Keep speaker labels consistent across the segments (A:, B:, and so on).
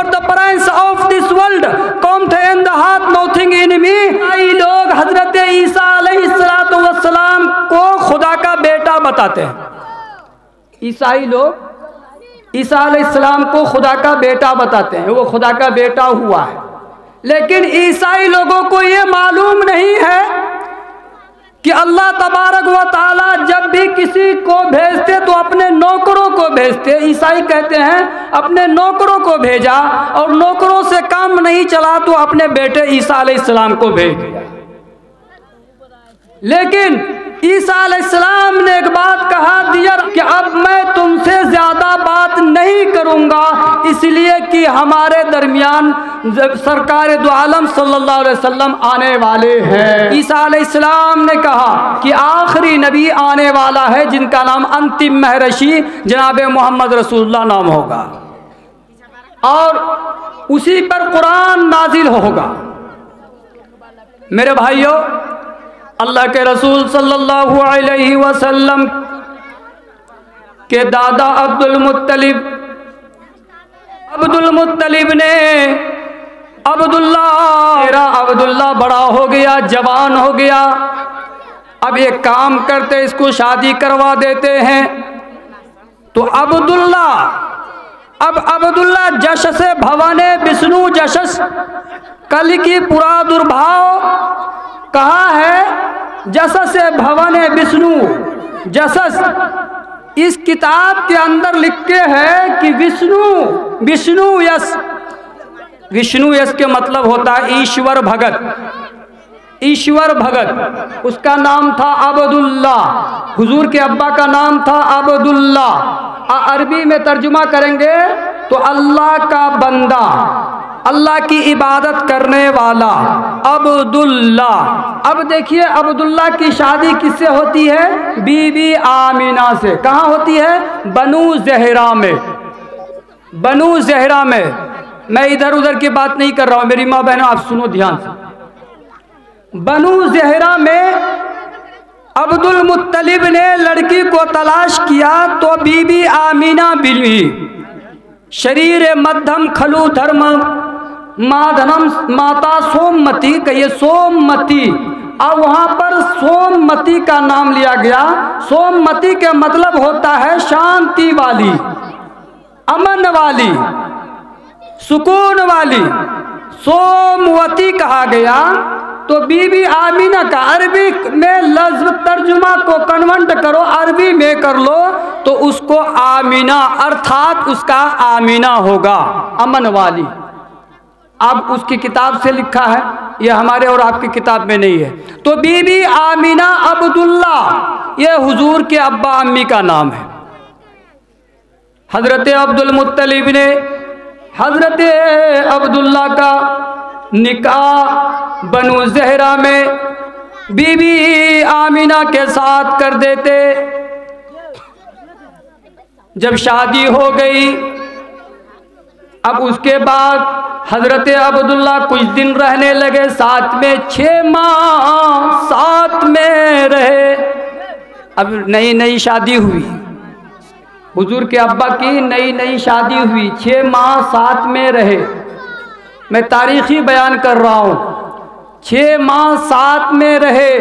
A: For the Prince of this world कम थे in the हाथ nothing in मी। लोग हजरत ईसा अलैहिस्सलातु वस्सलाम को खुदा का बेटा बताते हैं। ईसाई लोग ईसा अलैहिस्सलाम को खुदा का बेटा बताते हैं, वो खुदा का बेटा हुआ है। लेकिन ईसाई लोगों को ये मालूम नहीं है कि अल्लाह तबारक व ताला जब भी किसी को भेजते तो अपने नौकरों को भेजते। ईसाई कहते हैं अपने नौकरों को भेजा, और नौकरों से काम नहीं चला तो अपने बेटे ईसा अलैहिस्सलाम को भेज दिया। लेकिन ईसा अलैहिस्सलाम ने एक बात कहा दिया कि अब मैं तुमसे ज्यादा बात नहीं करूंगा, इसलिए कि हमारे दरमियान सरकार दो आलम सल्लल्लाहु अलैहि वसल्लम आने वाले हैं। ईसा अलैहिस्सलाम ने कहा कि आखिरी नबी आने वाला है जिनका नाम अंतिम महर्षि जनाब मोहम्मद रसूलुल्लाह नाम होगा, और उसी पर कुरान नाजिल होगा। मेरे भाइयों, अल्लाह के रसूल सल्लल्लाहु अलैहि वसल्लम के दादा अब्दुल मुत्तलिब ने अब्दुल्ला बड़ा हो गया, जवान हो गया, अब एक काम करते इसको शादी करवा देते हैं। तो अब्दुल्ला जशस भवने विष्णु जशस कल की पुरा दुर्भाव कहा है। जशस भवने विष्णु जशस इस किताब के अंदर लिखते हैं कि विष्णु यश के मतलब होता है ईश्वर भगत। उसका नाम था अब्दुल्ला, हुजूर के अब्बा का नाम था अब्दुल्ला। अरबी में तर्जुमा करेंगे तो अल्लाह का बंदा, अल्लाह की इबादत करने वाला अब्दुल्ला। अब देखिए अब्दुल्ला की शादी किससे होती है? बीबी आमीना से। कहाँ होती है? बनु ज़हरा में। मैं इधर उधर की बात नहीं कर रहा हूँ, मेरी माँ बहनों आप सुनो ध्यान से। बनु ज़हरा में अब्दुल मुत्तलिब ने लड़की को तलाश किया तो बीबी आमीना मिली। शरीर मध्यम खलु धर्म माधनम माता सोममती, कहिए सोममती। अब वहां पर सोममती का नाम लिया गया। सोममती के मतलब होता है शांति वाली, अमन वाली, सुकून वाली। सोमवती कहा गया। तो बीबी आमीना का अरबी में लफ्ज़ तर्जुमा को कन्वर्ट करो, अरबी में कर लो तो उसको आमीना अर्थात उसका आमीना होगा, अमन वाली। अब उसकी किताब से लिखा है, यह हमारे और आपकी किताब में नहीं है। तो बीबी आमीना अब्दुल्ला ये हुजूर के अब्बा अम्मी का नाम है। हजरत अब्दुल मुत्तलिब ने हजरत अब्दुल्ला का निकाह बनु ज़हरा में बीबी आमीना के साथ कर देते। जब शादी हो गई, अब उसके बाद हजरत अब्दुल्ला कुछ दिन रहने लगे साथ में, 6 माह साथ में रहे। अब नई शादी हुई, हुजूर के अब्बा की नई शादी हुई, 6 माह साथ में रहे। मैं तारीखी बयान कर रहा हूँ। 6 माह साथ में रहे,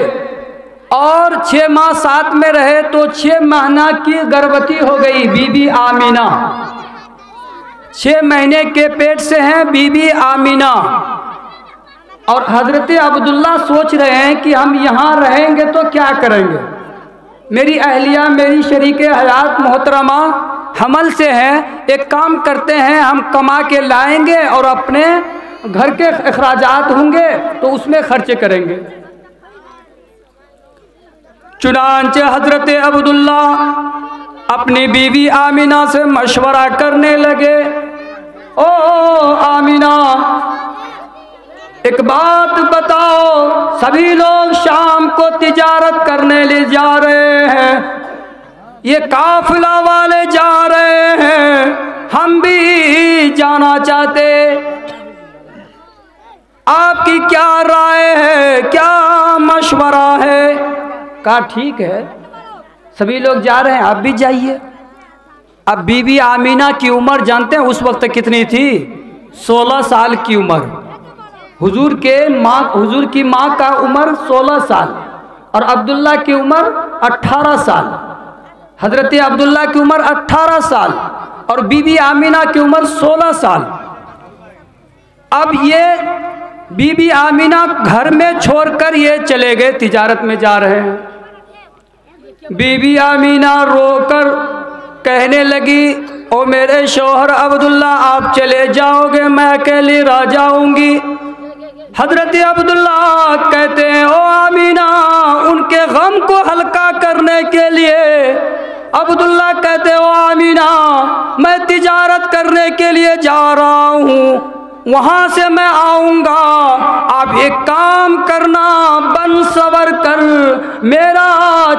A: और 6 माह साथ में रहे तो 6 महीना की गर्भवती हो गई बीबी आमीना। 6 महीने के पेट से हैं बीबी आमीना। और हजरत अब्दुल्ला सोच रहे हैं कि हम यहाँ रहेंगे तो क्या करेंगे। मेरी अहलिया, मेरी शरीके हयात मोहतरमा हमल से हैं, एक काम करते हैं, हम कमा के लाएंगे और अपने घर के अखराजात होंगे तो उसमें खर्चे करेंगे। चुनांचे हजरत अब्दुल्ला अपनी बीवी आमीना से मशवरा करने लगे। ओ आमीना, एक बात बताओ, सभी लोग शाम को तिजारत करने ले जा रहे हैं, ये काफिला वाले जा रहे हैं, हम भी जाना चाहते, आपकी क्या राय है, क्या मशवरा है? कहा ठीक है, सभी लोग जा रहे हैं, आप भी जाइए। अब बीबी आमीना की उम्र जानते हैं उस वक्त कितनी थी? 16 साल की उम्र। हुजूर की माँ का उम्र 16 साल और अब्दुल्ला की उम्र 18 साल। हजरत अब्दुल्ला की उम्र 18 साल और बीबी आमीना की उम्र 16 साल। अब ये बीबी आमीना घर में छोड़कर ये चले गए, तिजारत में जा रहे हैं। बीबी आमीना रोकर कहने लगी, ओ मेरे शौहर अब्दुल्ला, आप चले जाओगे, मैं अकेली रह जाऊंगी। हजरत अब्दुल्ला कहते हैं, ओ आमीना, उनके गम को हल्का करने के लिए अब्दुल्ला कहते, ओ आमीना, मैं तिजारत करने के लिए जा रहा हूँ, वहां से मैं आऊंगा, आप एक काम करना, बन सवर कर मेरा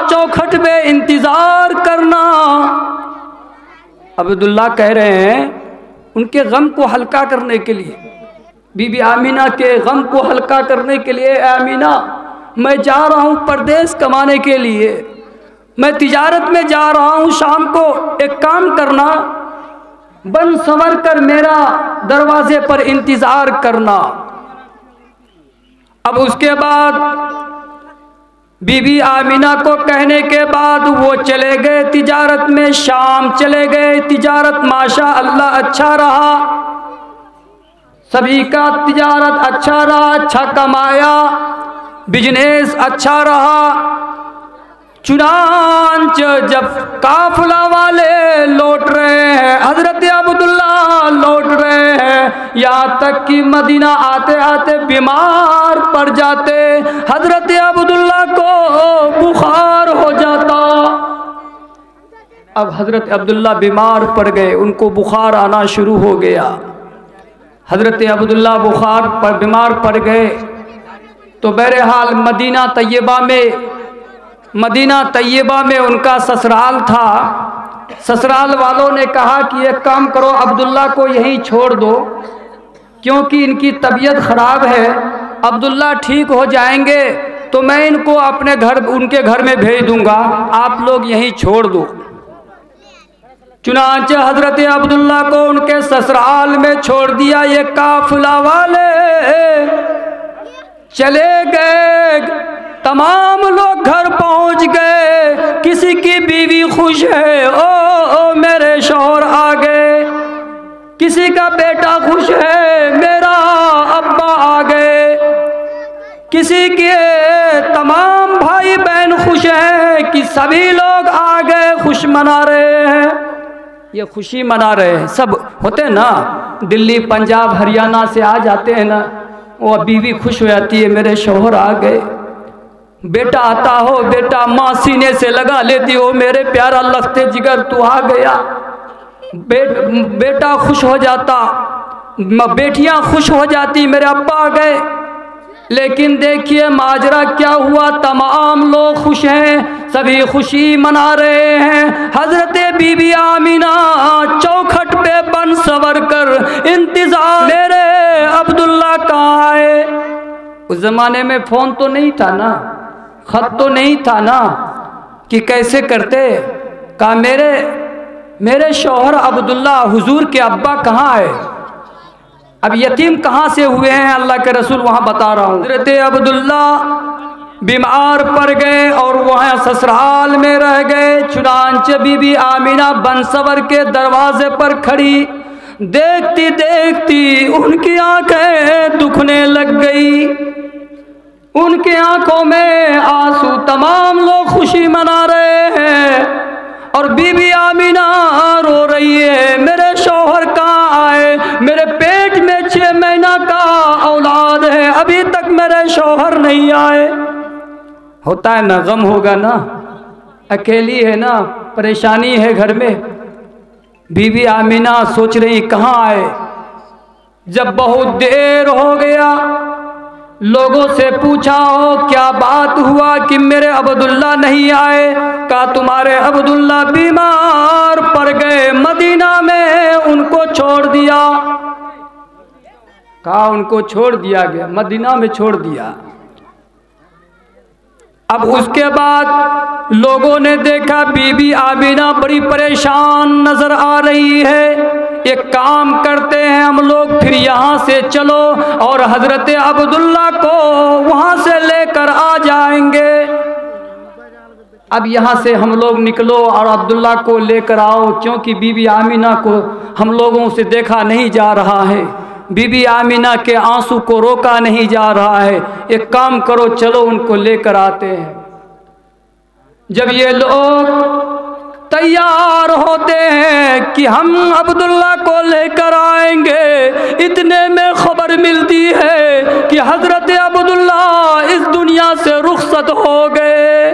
A: चौखट पे इंतजार करना। अब्दुल्ला कह रहे हैं उनके गम को हल्का करने के लिए, बीबी आमीना के गम को हल्का करने के लिए, आमीना मैं जा रहा हूँ परदेश कमाने के लिए, मैं तिजारत में जा रहा हूँ, शाम को एक काम करना, बन संवर कर मेरा दरवाजे पर इंतजार करना। अब उसके बाद बीबी आमीना को कहने के बाद वो चले गए तिजारत में, शाम चले गए। तिजारत माशा अल्लाह अच्छा रहा, सभी का तिजारत अच्छा रहा, अच्छा कमाया, बिजनेस अच्छा रहा। चुनांच जब काफिला वाले लौट रहे हैं, हजरत अब्दुल्ला लौट रहे हैं, यहाँ तक कि मदीना आते आते बीमार पड़ जाते, हजरत अब्दुल्ला को बुखार हो जाता। अब हजरत अब्दुल्ला बीमार पड़ गए, उनको बुखार आना शुरू हो गया। हजरत अब्दुल्ला बीमार पड़ गए तो बहरहाल मदीना तैयबा में उनका ससुराल था। ससुराल वालों ने कहा कि एक काम करो, अब्दुल्ला को यहीं छोड़ दो, क्योंकि इनकी तबीयत ख़राब है, अब्दुल्ला ठीक हो जाएंगे तो मैं इनको उनके घर में भेज दूंगा, आप लोग यहीं छोड़ दो। चुनांचे हजरत अब्दुल्ला को उनके ससुराल में छोड़ दिया। ये काफिला वाले चले गए, तमाम लोग घर पहुंच गए, किसी की बीवी खुश है, ओ मेरे शौहर आ गए, किसी का बेटा खुश है, मेरा अब्बा आ गए, किसी के तमाम भाई बहन खुश हैं कि सभी लोग आ गए, खुश मना रहे हैं। ये खुशी मना रहे हैं, सब होते हैं ना, दिल्ली पंजाब हरियाणा से आ जाते हैं ना, वो बीवी खुश हो जाती है, मेरे शौहर आ गए। बेटा आता हो, बेटा माँ सीने से लगा लेती हो, मेरे प्यारा लखते जिगर तू आ गया। बेटा खुश हो जाता, बेटियां खुश हो जाती, मेरे अब्बा आ गए। लेकिन देखिए माजरा क्या हुआ, तमाम लोग खुश हैं, सभी खुशी मना रहे हैं। हजरत बीबी आमीना चौखट पे बन सवर कर इंतजार, मेरे अब्दुल्ला कहाँ आए। उस जमाने में फोन तो नहीं था ना, खत तो नहीं था ना, कि कैसे करते। कहा मेरे शौहर अब्दुल्ला, हुजूर के अब्बा कहाँ है, अब यतीम कहाँ से हुए हैं, अल्लाह के रसूल वहाँ बता रहा हूँ। हज़रत अब्दुल्ला बीमार पड़ गए और वहाँ ससुराल में रह गए। चुनांचे बीबी आमीना बनसवर के दरवाजे पर खड़ी, देखती देखती उनकी आंखें दुखने लग गई, उनकी आंखों में आंसू। तमाम लोग खुशी मना रहे हैं और बीबी आमीना रो रही है, मेरे शौहर कहाँ आए, मेरे पेट में 6 महीना का औलाद है, अभी तक मेरे शौहर नहीं आए। होता है ना, गम होगा ना, अकेली है ना, परेशानी है घर में। बीबी आमीना सोच रही कहाँ आए। जब बहुत देर हो गया, लोगों से पूछा हो क्या बात हुआ कि मेरे अब्दुल्ला नहीं आए। कहा तुम्हारे अब्दुल्ला बीमार पड़ गए, मदीना में उनको छोड़ दिया। कहा उनको छोड़ दिया गया, मदीना में छोड़ दिया। अब उसके बाद लोगों ने देखा बीबी आमीना बड़ी परेशान नजर आ रही है। एक काम करते हैं हम लोग, फिर फिर यहाँ से चलो और हजरत अब्दुल्ला को वहाँ से लेकर आ जाएंगे। अब यहाँ से हम लोग निकलो और अब्दुल्ला को लेकर आओ, क्योंकि बीबी आमीना को हम लोगों से देखा नहीं जा रहा है, बीबी आमीना के आंसू को रोका नहीं जा रहा है। एक काम करो, चलो उनको लेकर आते हैं। जब ये लोग तैयार होते हैं कि हम अब्दुल्ला को लेकर आएंगे, इतने में खबर मिलती है कि हजरत अब्दुल्ला इस दुनिया से रुखसत हो गए।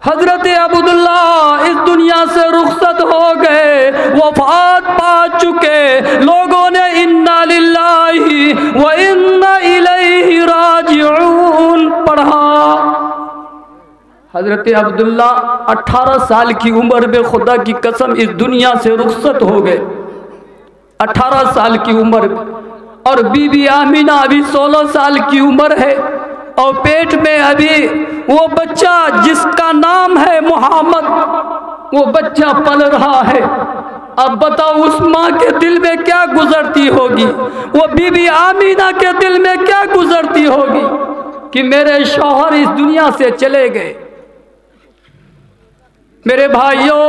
A: हजरत अब्दुल्ला इस दुनिया से रुखसत हो गए, वफात पा चुके। लोगों ने इन्ना लिल्लाहि व इन्ना इलैहि राजिऊन पढ़ा। हजरत अब्दुल्ला 18 साल की उम्र में खुदा की कसम इस दुनिया से रुखसत हो गए, 18 साल की उम्र में। और बीबी आमीना अभी 16 साल की उम्र है और पेट में अभी वो बच्चा जिसका नाम है मोहम्मद, वो बच्चा पल रहा है। अब बताओ उस माँ के दिल में क्या गुजरती होगी, वो बीबी आमीना के दिल में क्या गुजरती होगी कि मेरे शौहर इस दुनिया से चले गए। मेरे भाइयों,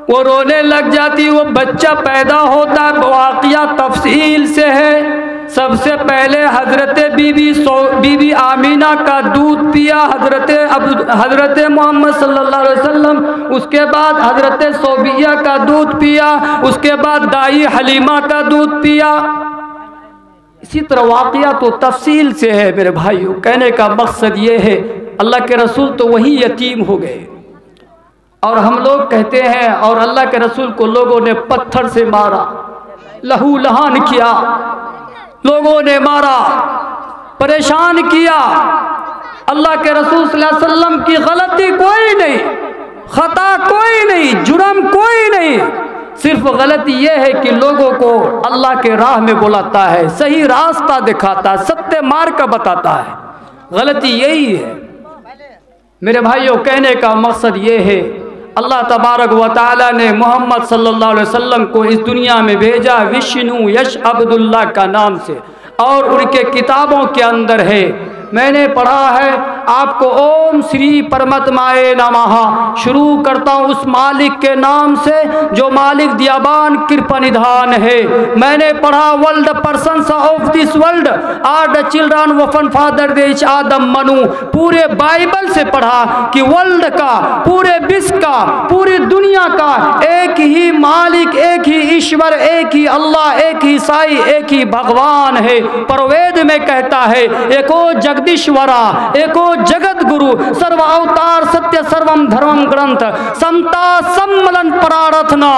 A: वो रोने लग जाती। वो बच्चा पैदा होता, वाक़या तफसील से है। सबसे पहले हजरत बीबी आमीना का दूध पिया हजरत मोहम्मद सल्लल्लाहु अलैहि वसल्लम, उसके बाद हजरत सोबिया का दूध पिया, उसके बाद दाई हलीमा का दूध पिया। इसी तरह वाक़या तो तफसील से है। मेरे भाइयों, कहने का मकसद ये है, अल्लाह के रसूल तो वही यतीम हो गए और हम लोग कहते हैं, और अल्लाह के रसूल को लोगों ने पत्थर से मारा, लहू लहान किया, लोगों ने मारा, परेशान किया। अल्लाह के रसूल सल्लल्लाहु अलैहि वसल्लम की गलती कोई नहीं, खता कोई नहीं, जुर्म कोई नहीं, सिर्फ गलती यह है कि लोगों को अल्लाह के राह में बुलाता है, सही रास्ता दिखाता है, सत्य मार्ग बताता है। गलती यही है। मेरे भाइयों, कहने का मकसद ये है, अल्लाह तबारक व तआला ने मोहम्मद सल्लल्लाहु अलैहि वसल्लम को इस दुनिया में भेजा विष्णु यश अब्दुल्ला का नाम से, और उनके किताबों के अंदर है, मैंने पढ़ा है आपको, ओम श्री परमात्माए नमः। शुरू करता हूँ उस मालिक के नाम से जो मालिक दियाबान कृपा निधान है। मैंने पढ़ा world persons of this world are the children of one father देश आदम मनु। पूरे बाइबल से पढ़ा कि वर्ल्ड का, पूरे विश्व का, पूरी दुनिया का एक ही मालिक, एक ही ईश्वर, एक ही अल्लाह, एक ही साई, एक ही भगवान है। परवेद में कहता है, एको जगदीश्वरा, एको जगत गुरु, सर्व अवतार सत्य सर्वम धर्मम ग्रंथ, समता सम्मलन परारथना,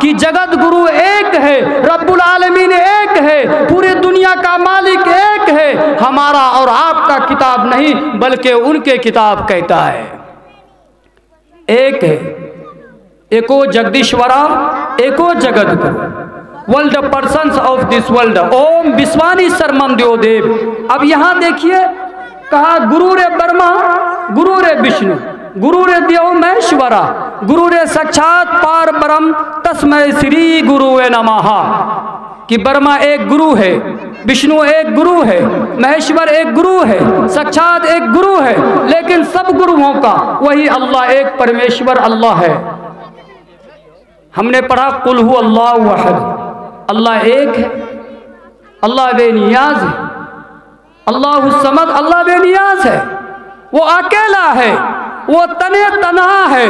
A: कि जगत गुरु एक है, रब्बुल आलमीन एक है, पूरी दुनिया का मालिक एक है। हमारा और आपका किताब नहीं, बल्कि उनके किताब कहता है एक है। एको जगदीश्वरा, एको जगत गुरु, world persons of this world, ओम विश्वानी शर्मम देव। अब यहां देखिए, कहा गुरु रे ब्रह्मा, गुरु रे विष्णु, गुरु रे देव महेश्वरा, गुरु रे साक्षात पार ब्रह्म तस्मै श्री गुरुवे नमः। कि ब्रह्मा एक गुरु है, विष्णु एक गुरु है, महेश्वर एक गुरु है, साक्षात एक गुरु है, लेकिन सब गुरुओं का वही अल्लाह एक परमेश्वर अल्लाह है। हमने पढ़ा कुल हु अल्लाहु अहद, अल्लाह एक है, अल्लाह बेनियाज है, अल्लाहु समद, अल्लाह बेनियाज है, वो अकेला है, वो तने तन्हा है।